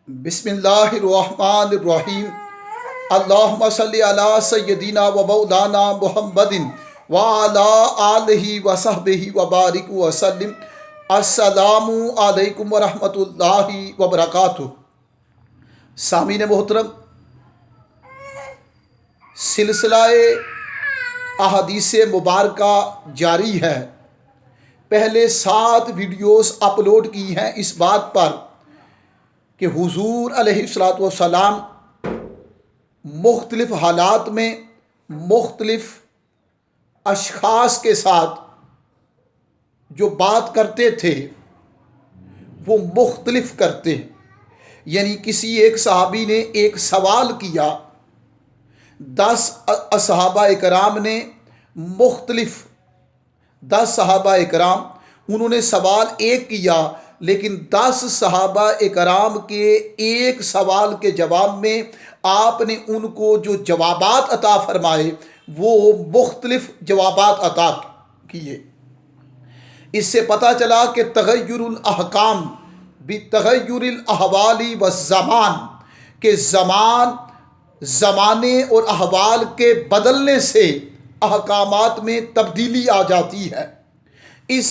بسم اللہ الرحمن الرحیم۔ اللہم صلی علی سیدنا و مولانا محمد وعلی آلہ و صحبہ وبارک وسلم۔ السلام علیکم ورحمۃ اللہ وبرکاتہ۔ سامعین محترم، سلسلہ احادیث مبارکہ جاری ہے۔ پہلے 7 ویڈیوز اپلوڈ کی ہیں اس بات پر کہ حضور علیہ الصلوۃ والسلام مختلف حالات میں مختلف اشخاص کے ساتھ جو بات کرتے تھے وہ مختلف کرتے ہیں۔ یعنی کسی ایک صحابی نے ایک سوال کیا، 10 صحابہ کرام نے مختلف 10 صحابہ کرام انہوں نے سوال ایک کیا، لیکن 10 صحابہ کرام کے ایک سوال کے جواب میں آپ نے ان کو جو جوابات عطا فرمائے وہ مختلف جوابات عطا کیے۔ اس سے پتہ چلا کہ تغیر الاحکام بتغیر الاحوال والزمان، کہ زمانے اور احوال کے بدلنے سے احکامات میں تبدیلی آ جاتی ہے۔ اس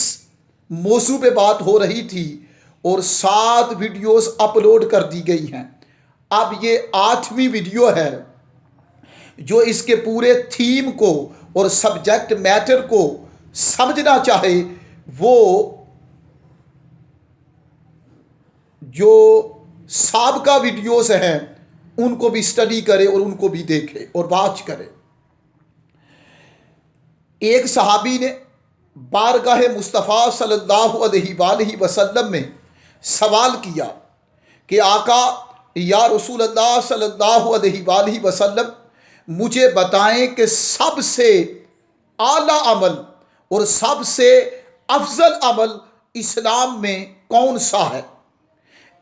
موضوع پہ بات ہو رہی تھی اور 7 ویڈیوز اپلوڈ کر دی گئی ہیں۔ اب یہ 8ویں ویڈیو ہے۔ جو اس کے پورے تھیم کو اور سبجیکٹ میٹر کو سمجھنا چاہے وہ جو سابقہ ویڈیوز ہیں ان کو بھی سٹڈی کرے اور ان کو بھی دیکھے اور واچ کرے۔ ایک صحابی نے بارگاہ مصطفیٰ صلی اللہ علیہ وآلہ وسلم میں سوال کیا کہ آقا یا رسول اللہ صلی اللہ علیہ وآلہ وسلم، مجھے بتائیں کہ سب سے اعلیٰ عمل اور سب سے افضل عمل اسلام میں کون سا ہے؟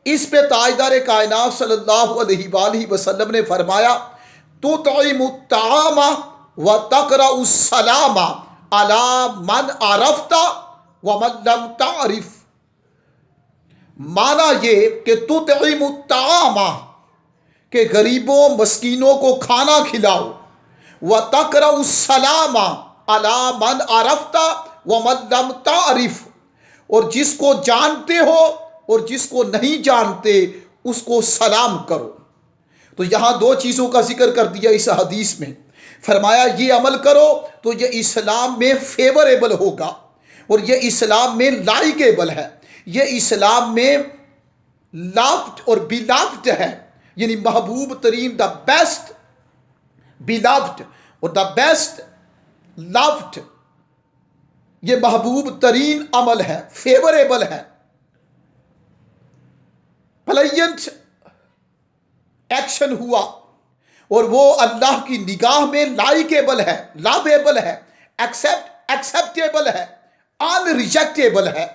اس پہ تاجدار کائنات صلی اللہ علیہ وآلہ وسلم نے فرمایا، تطعم الطعام وتقرأ السلام علی من عرفت ومن لم تعرف۔ معنی یہ کہ تطعم الطعام، کہ غریبوں مسکینوں کو کھانا کھلاؤ، وتقرأ السلام علی من عرفت ومن لم تعرف، اور جس کو جانتے ہو اور جس کو نہیں جانتے اس کو سلام کرو۔ تو یہاں 2 چیزوں کا ذکر کر دیا اس حدیث میں۔ فرمایا یہ عمل کرو تو یہ اسلام میں فیوریبل ہوگا اور یہ اسلام میں لائکیبل ہے، یہ اسلام میں لافٹ اور بیلافٹ ہے، یعنی محبوب ترین، دا بیسٹ بیلافٹ اور دا بیسٹ لافٹ، یہ محبوب ترین عمل ہے، فیوریبل ہے، پلینٹ ایکشن ہوا اور وہ اللہ کی نگاہ میں لائکیبل ہے، لابیبل ہے، ایکسیپٹیبل ہے، ان ریجیکٹیبل ہے۔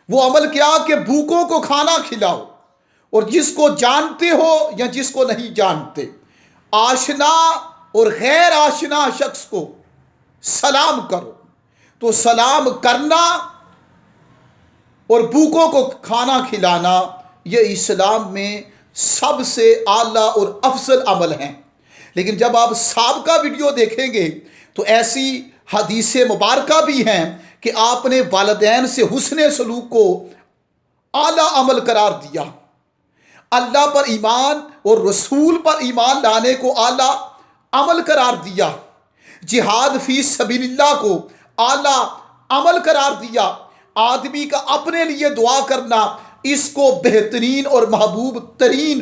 وہ عمل کیا کہ بھوکوں کو کھانا کھلاؤ اور جس کو جانتے ہو یا جس کو نہیں جانتے، آشنا اور غیر آشنا شخص کو سلام کرو۔ تو سلام کرنا اور بھوکوں کو کھانا کھلانا یہ اسلام میں سب سے اعلیٰ اور افضل عمل ہیں۔ لیکن جب آپ سابقہ ویڈیو دیکھیں گے تو ایسی حدیث مبارکہ بھی ہیں کہ آپ نے والدین سے حسن سلوک کو اعلیٰ عمل قرار دیا، اللہ پر ایمان اور رسول پر ایمان لانے کو اعلیٰ عمل قرار دیا، جہاد فی سبیل اللہ کو اعلیٰ عمل قرار دیا، آدمی کا اپنے لیے دعا کرنا اس کو بہترین اور محبوب ترین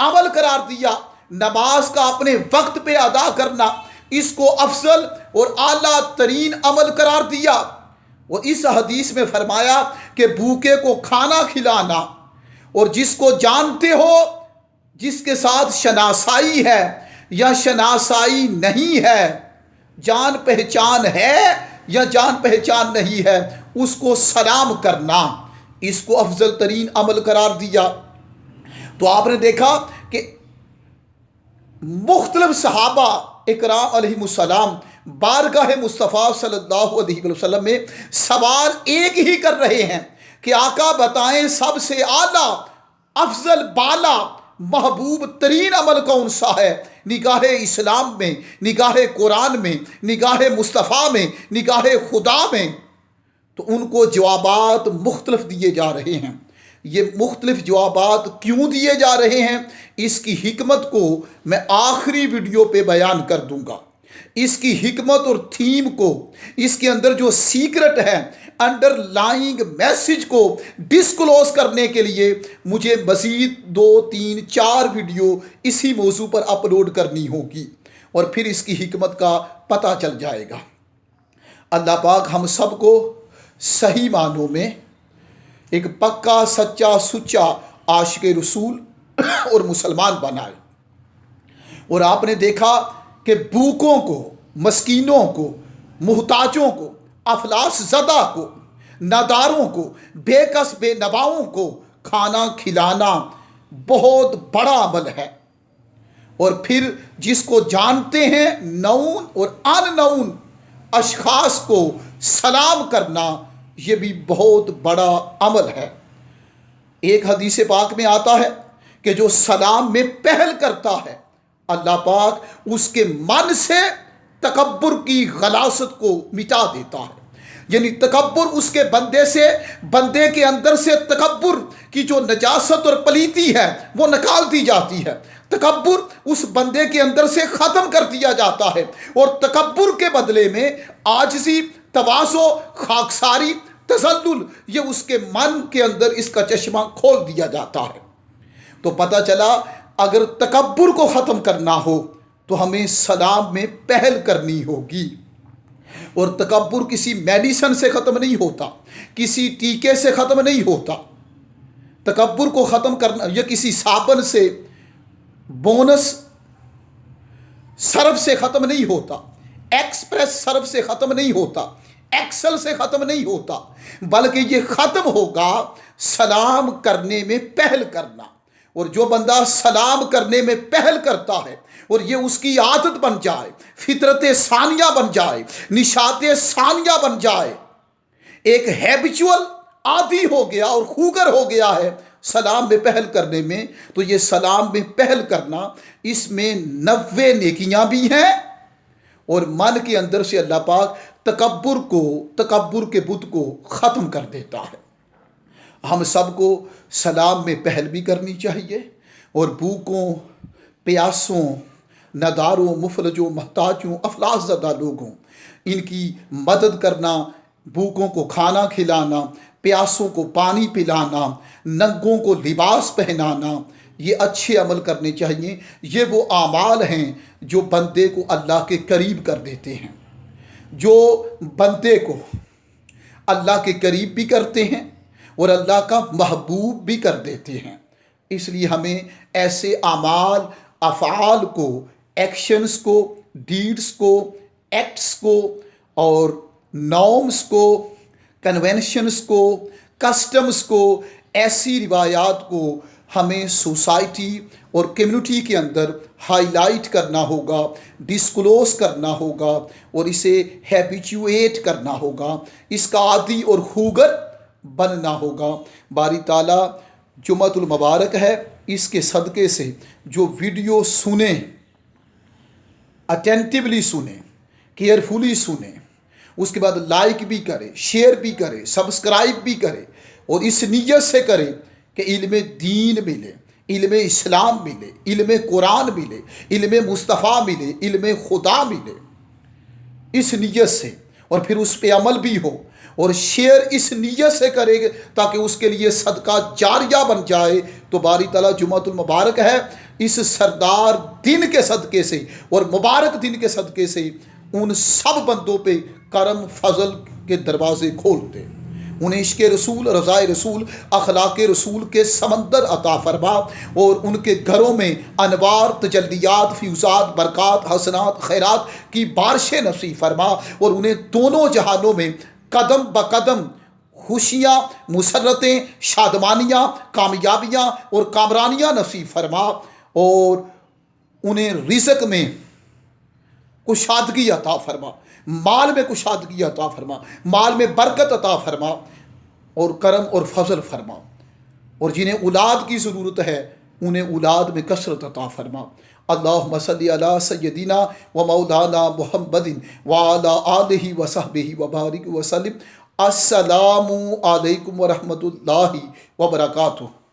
عمل قرار دیا، نماز کا اپنے وقت پہ ادا کرنا اس کو افضل اور اعلیٰ ترین عمل قرار دیا۔ اور اس حدیث میں فرمایا کہ بھوکے کو کھانا کھلانا اور جس کو جانتے ہو، جس کے ساتھ شناسائی ہے یا شناسائی نہیں ہے، جان پہچان ہے یا جان پہچان نہیں ہے، اس کو سلام کرنا، اس کو افضل ترین عمل قرار دیا۔ تو آپ نے دیکھا کہ مختلف صحابہ اکرام علیہم السلام بارگاہ مصطفیٰ صلی اللہ علیہ وسلم میں سوال ایک ہی کر رہے ہیں کہ آقا بتائیں سب سے اعلیٰ افضل بالا محبوب ترین عمل کون سا ہے نگاہ اسلام میں، نگاہ قرآن میں، نگاہ مصطفیٰ میں، نگاہ خدا میں، تو ان کو جوابات مختلف دیے جا رہے ہیں۔ یہ مختلف جوابات کیوں دیے جا رہے ہیں، اس کی حکمت کو میں آخری ویڈیو پہ بیان کر دوں گا۔ اس کی حکمت اور تھیم کو، اس کے اندر جو سیکرٹ ہے، انڈر لائنگ میسج کو ڈسکلوز کرنے کے لیے مجھے مزید 2 3 4 ویڈیو اسی موضوع پر اپلوڈ کرنی ہوگی، اور پھر اس کی حکمت کا پتہ چل جائے گا۔ اللہ پاک ہم سب کو صحیح معنوں میں ایک پکا سچا سچا عاشق رسول اور مسلمان بنائے۔ اور آپ نے دیکھا کہ بھوکوں کو، مسکینوں کو، محتاجوں کو، افلاس زدہ کو، ناداروں کو، بے کس بے نواؤں کو کھانا کھلانا بہت بڑا عمل ہے۔ اور پھر جس کو جانتے ہیں نون اور ان نون اشخاص کو سلام کرنا، یہ بھی بہت بڑا عمل ہے۔ ایک حدیث پاک میں آتا ہے کہ جو سلام میں پہل کرتا ہے، اللہ پاک اس کے من سے تکبر کی غلاظت کو مٹا دیتا ہے۔ یعنی تکبر اس کے بندے کے اندر سے تکبر کی جو نجاست اور پلیتی ہے وہ نکال دی جاتی ہے۔ تکبر اس بندے کے اندر سے ختم کر دیا جاتا ہے، اور تکبر کے بدلے میں عاجزی، تواضع، خاکساری، تذلل، یہ اس کے من کے اندر اس کا چشمہ کھول دیا جاتا ہے۔ تو پتہ چلا اگر تکبر کو ختم کرنا ہو تو ہمیں سلام میں پہل کرنی ہوگی۔ اور تکبر کسی میڈیسن سے ختم نہیں ہوتا، کسی ٹیکے سے ختم نہیں ہوتا۔ تکبر کو ختم کرنا یہ کسی صابن سے، بونس سرف سے ختم نہیں ہوتا، ایکسپریس سرف سے ختم نہیں ہوتا، ایکسل سے ختم نہیں ہوتا، بلکہ یہ ختم ہوگا سلام کرنے میں پہل کرنا۔ اور جو بندہ سلام کرنے میں پہل کرتا ہے اور یہ اس کی عادت بن جائے، فطرت ثانیہ بن جائے، نشاط ثانیہ بن جائے، ایک ہیبچول عادی ہو گیا اور خوگر ہو گیا ہے سلام میں پہل کرنے میں، تو یہ سلام میں پہل کرنا، اس میں 90 نیکیاں بھی ہیں، اور من کے اندر سے اللہ پاک تکبر کے بت کو ختم کر دیتا ہے۔ ہم سب کو سلام میں پہل بھی کرنی چاہیے، اور بھوکوں، پیاسوں، ناداروں، مفلجوں، محتاجوں، افلاس زدہ لوگوں، ان کی مدد کرنا، بھوکوں کو کھانا کھلانا، پیاسوں کو پانی پلانا، ننگوں کو لباس پہنانا، یہ اچھے عمل کرنے چاہیے۔ یہ وہ اعمال ہیں جو بندے کو اللہ کے قریب کر دیتے ہیں، جو بندے کو اللہ کے قریب بھی کرتے ہیں اور اللہ کا محبوب بھی کر دیتے ہیں۔ اس لیے ہمیں ایسے اعمال، افعال کو، ایکشنز کو، ڈیڈز کو، ایکٹس کو، اور نارمز کو، کنونشنز کو، کسٹمز کو، ایسی روایات کو ہمیں سوسائٹی اور کمیونٹی کے اندر ہائی لائٹ کرنا ہوگا، ڈسکلوز کرنا ہوگا، اور اسے ہیبیچویٹ کرنا ہوگا، اس کا عادی اور خوگر بننا ہوگا۔ باری تعالیٰ جمعۃ المبارک ہے، اس کے صدقے سے جو ویڈیو سنیں، اٹینٹیولی سنیں، کیئرفلی سنیں، اس کے بعد لائک بھی کرے، شیئر بھی کرے، سبسکرائب بھی کرے، اور اس نیت سے کرے کہ علم دین ملے، علم اسلام ملے، علم قرآن ملے، علم مصطفیٰ ملے، علم خدا ملے، اس نیت سے، اور پھر اس پہ عمل بھی ہو، اور شیئر اس نیت سے کرے گا تاکہ اس کے لیے صدقہ جاریہ بن جائے۔ تو باری تعالیٰ جمعۃ المبارک ہے، اس سردار دن کے صدقے سے اور مبارک دن کے صدقے سے ان سب بندوں پہ کرم فضل کے دروازے کھول دے، انہیں عشق رسول، رضا رسول، اخلاق رسول کے سمندر عطا فرما، اور ان کے گھروں میں انوار، تجلیات، فیوزات، برکات، حسنات، خیرات کی بارشیں نصیب فرما، اور انہیں دونوں جہانوں میں قدم بقدم خوشیاں، مسرتیں، شادمانیاں، کامیابیاں اور کامرانیاں نصیب فرما، اور انہیں رزق میں کشادگی عطا فرما، مال میں کشادگی عطا فرما، مال میں برکت عطا فرما، اور کرم اور فضل فرما۔ اور جنہیں اولاد کی ضرورت ہے انہیں اولاد میں کثرت عطا فرما۔ اللہم صلی علی سیدنا و مولانا محمد وعلی آلہ و صحبہ وبارک وسلم۔ السلام علیکم ورحمۃ اللہ وبرکاتہ۔